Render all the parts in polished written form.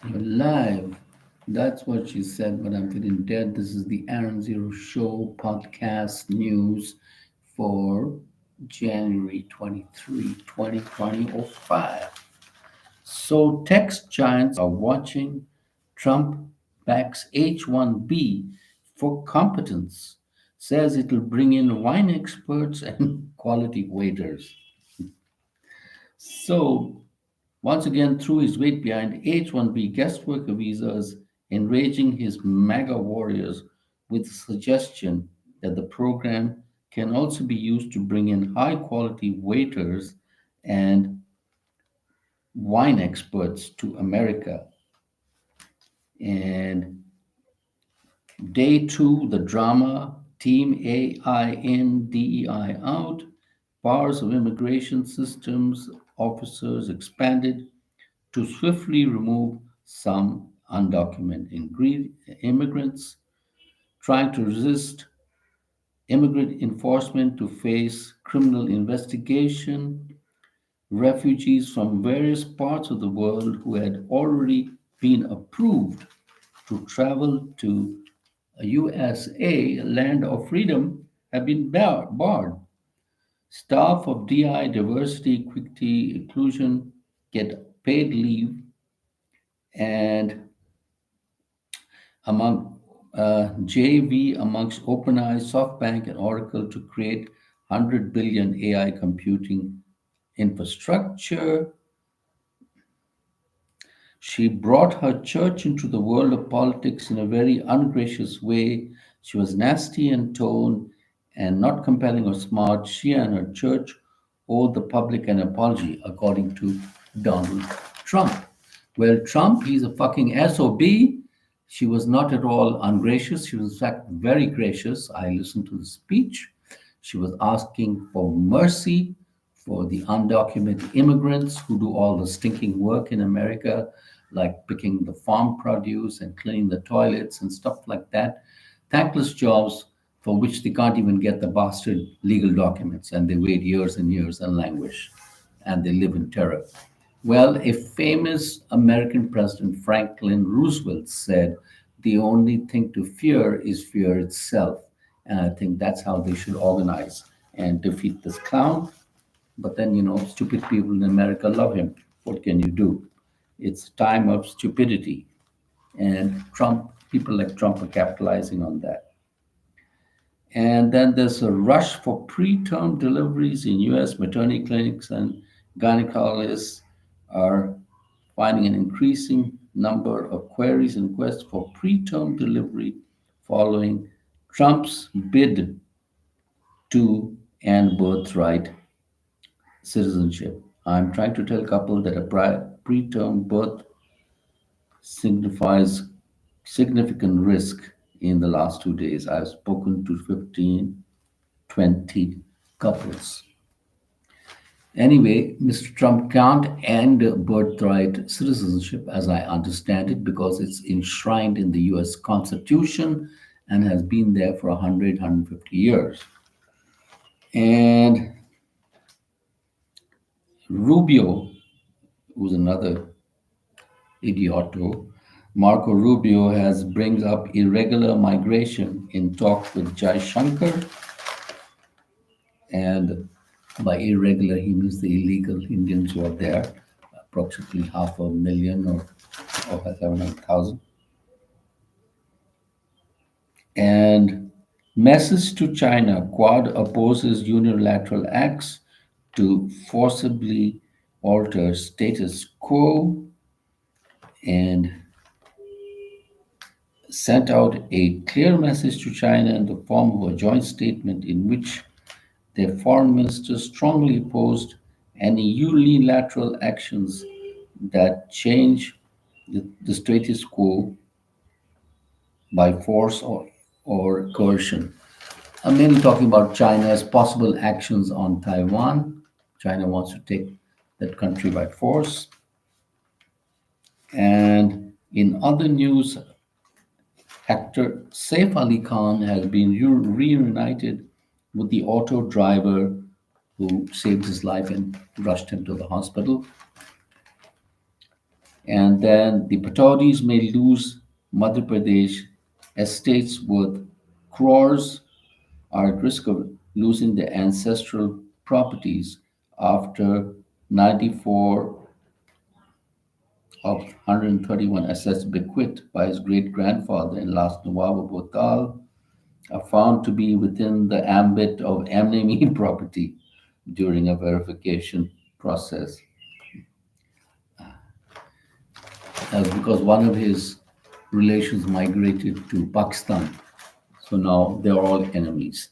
You're live. That's what she said, but I'm feeling dead. This is the Aaron Zero Show podcast news for January 23, 2005. So, tech giants are watching. Trump backs H1B for competence, says it'll bring in wine experts and quality waiters. So, once again, threw his weight behind H-1B guest worker visas, enraging his MAGA warriors with the suggestion that the program can also be used to bring in high quality waiters and wine experts to America. And day two, the drama, Team AINDEI out, powers of immigration systems officers expanded to swiftly remove some undocumented immigrants trying to resist immigrant enforcement to face criminal investigation, refugees from various parts of the world who had already been approved to travel to USA, land of freedom, have been barred. Staff of DI, diversity, equity, inclusion get paid leave and among JV amongst OpenAI, SoftBank, and Oracle to create 100 billion AI computing infrastructure. She brought her church into the world of politics in a very ungracious way. She was nasty in tone and not compelling or smart. She and her church owed the public an apology, according to Donald Trump. Well, Trump, he's a fucking SOB. She was not at all ungracious. She was, in fact, very gracious. I listened to the speech. She was asking for mercy for the undocumented immigrants who do all the stinking work in America, like picking the farm produce and cleaning the toilets and stuff like that. Thankless jobs for which they can't even get the bastard legal documents, and they wait years and years and languish, and they live in terror. Well, a famous American president, Franklin Roosevelt, said the only thing to fear is fear itself. And I think that's how they should organize and defeat this clown. But then, stupid people in America love him. What can you do? It's a time of stupidity. And people like Trump are capitalizing on that. And then there's a rush for preterm deliveries in US maternity clinics, and gynecologists are finding an increasing number of queries and requests for preterm delivery following Trump's bid to end birthright citizenship. I'm trying to tell couple that a preterm birth signifies significant risk in the last 2 days. I've spoken to 15, 20 couples. Anyway, Mr. Trump can't end birthright citizenship, as I understand it, because it's enshrined in the US Constitution and has been there for 100, 150 years. And Rubio, who's another idioto, Marco Rubio brings up irregular migration in talks with Jai Shankar. And by irregular, he means the illegal Indians who are there, approximately 500,000 or 700,000. And message to China, Quad opposes unilateral acts to forcibly alter status quo, and sent out a clear message to China in the form of a joint statement in which their foreign minister strongly opposed any unilateral actions that change the status quo by force or coercion. I'm mainly talking about China's possible actions on Taiwan. China wants to take that country by force. And in other news, actor Saif Ali Khan has been reunited with the auto driver who saved his life and rushed him to the hospital. And then the Pataudis may lose Madhya Pradesh estates worth crores, are at risk of losing their ancestral properties after 94 of 131 assets bequeathed by his great grandfather in last Nawab Bhotal are found to be within the ambit of eminent property during a verification process, because one of his relations migrated to Pakistan. So now they're all enemies.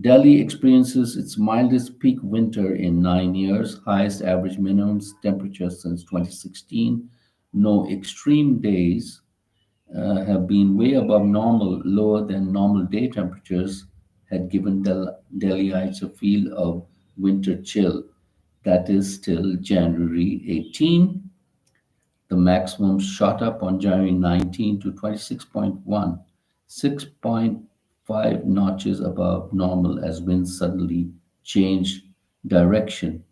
Delhi experiences its mildest peak winter in 9 years, highest average minimum temperature since 2016. No extreme days have been way above normal, lower than normal day temperatures, had given Delhiites a feel of winter chill. That is still January 18. The maximum shot up on January 19 to 26.1, 6.5 notches above normal as winds suddenly changed direction.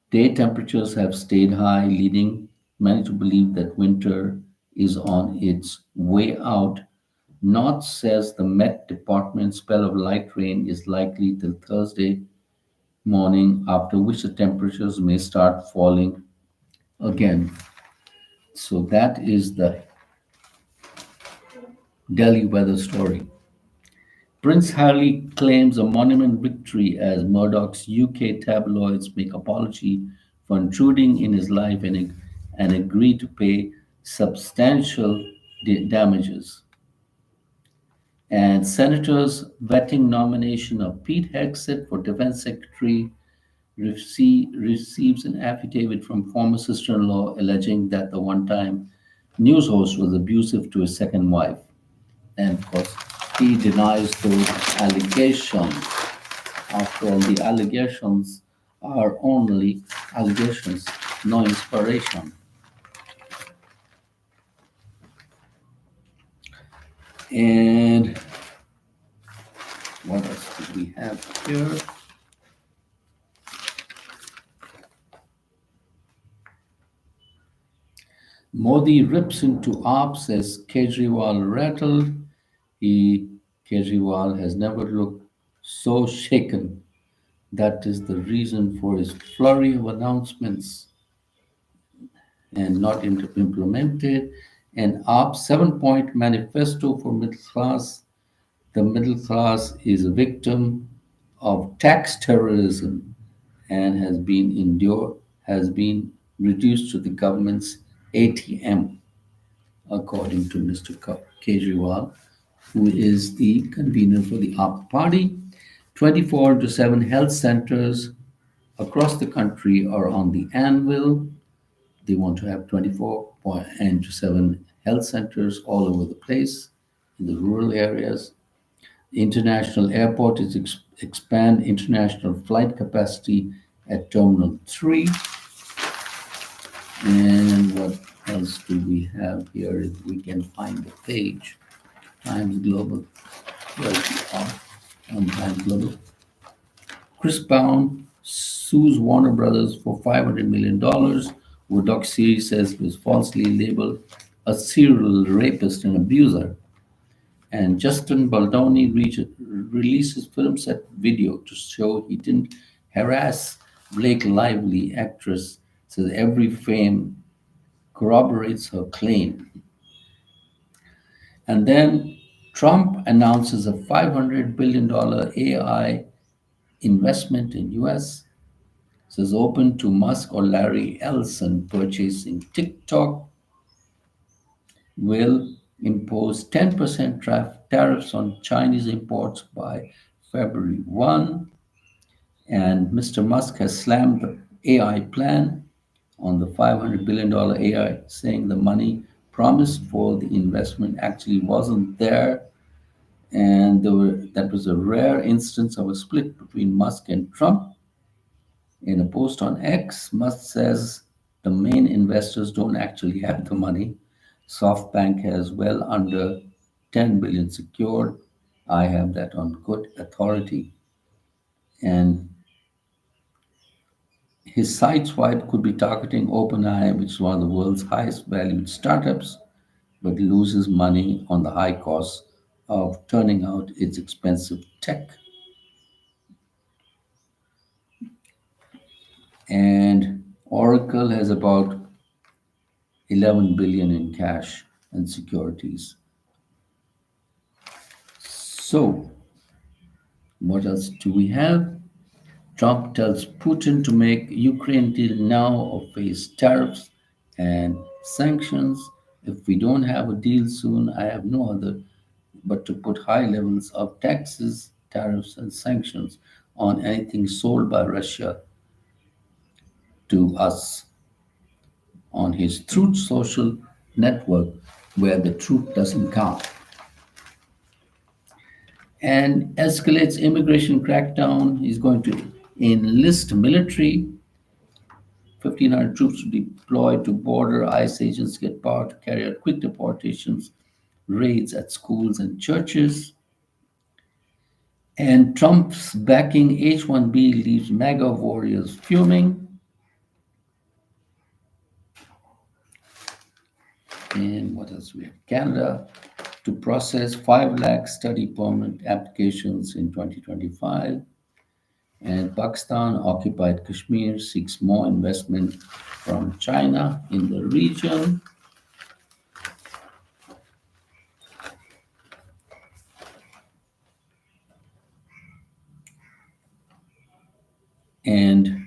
Day temperatures have stayed high, leading many to believe that winter is on its way out. North says the Met Department spell of light rain is likely till Thursday morning, after which the temperatures may start falling again. So that is the Delhi weather story. Prince Harry claims a monument victory as Murdoch's UK tabloids make apology for intruding in his life and agree to pay substantial damages. And senators vetting nomination of Pete Hegseth for defense secretary receives an affidavit from former sister-in-law alleging that the one-time news host was abusive to his second wife. And of course, he denies those allegations. After all, the allegations are only allegations, no inspiration. And what else do we have here? Modi rips into AAP, says Kejriwal rattled. He, Kejriwal, has never looked so shaken. That is the reason for his flurry of announcements and not implemented. And AAP's 7-point manifesto for middle class. The middle class is a victim of tax terrorism and has been reduced to the government's ATM, according to Mr. Kejriwal, who is the convener for the AAP party. 24 to 7 health centers across the country are on the anvil. They want to have 24 and to 7 health centers all over the place in the rural areas. The international airport is expand international flight capacity at Terminal 3. And what else do we have here? If we can find the page. Times Global. Where we are on Times Global. Chris Brown sues Warner Brothers for $500 million. Woodstock series says he was falsely labeled a serial rapist and abuser. And Justin Baldoni releases film set video to show he didn't harass Blake Lively. Actress says every frame corroborates her claim. And then Trump announces a $500 billion AI investment in US. Says open to Musk or Larry Ellison purchasing TikTok. Will impose 10% tariffs on Chinese imports by February 1. And Mr. Musk has slammed the AI plan on the $500 billion AI, saying the money promised for the investment actually wasn't there. And that was a rare instance of a split between Musk and Trump. In a post on X, Musk says the main investors don't actually have the money. SoftBank has well under 10 billion secured. I have that on good authority. And His sideswipe could be targeting OpenAI, which is one of the world's highest valued startups, but loses money on the high cost of turning out its expensive tech. And Oracle has about 11 billion in cash and securities. So, what else do we have? Trump tells Putin to make Ukraine deal now or face tariffs and sanctions. If we don't have a deal soon, I have no other but to put high levels of taxes, tariffs, and sanctions on anything sold by Russia to us on his Truth Social network, where the truth doesn't count. And escalates immigration crackdown. He's going to enlist military. 1,500 troops deployed to border. ICE agents get power to carry out quick deportations, raids at schools and churches. And Trump's backing H-1B leaves MAGA warriors fuming. And what else we have? Canada to process 5 lakh study permit applications in 2025. And Pakistan occupied Kashmir seeks more investment from China in the region. And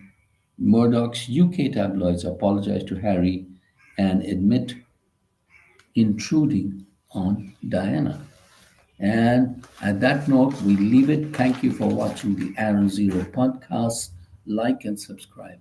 Murdoch's UK tabloids apologize to Harry and admit intruding on Diana. And at that note, we leave it. Thank you for watching the Aaron Zero podcast. Like and subscribe.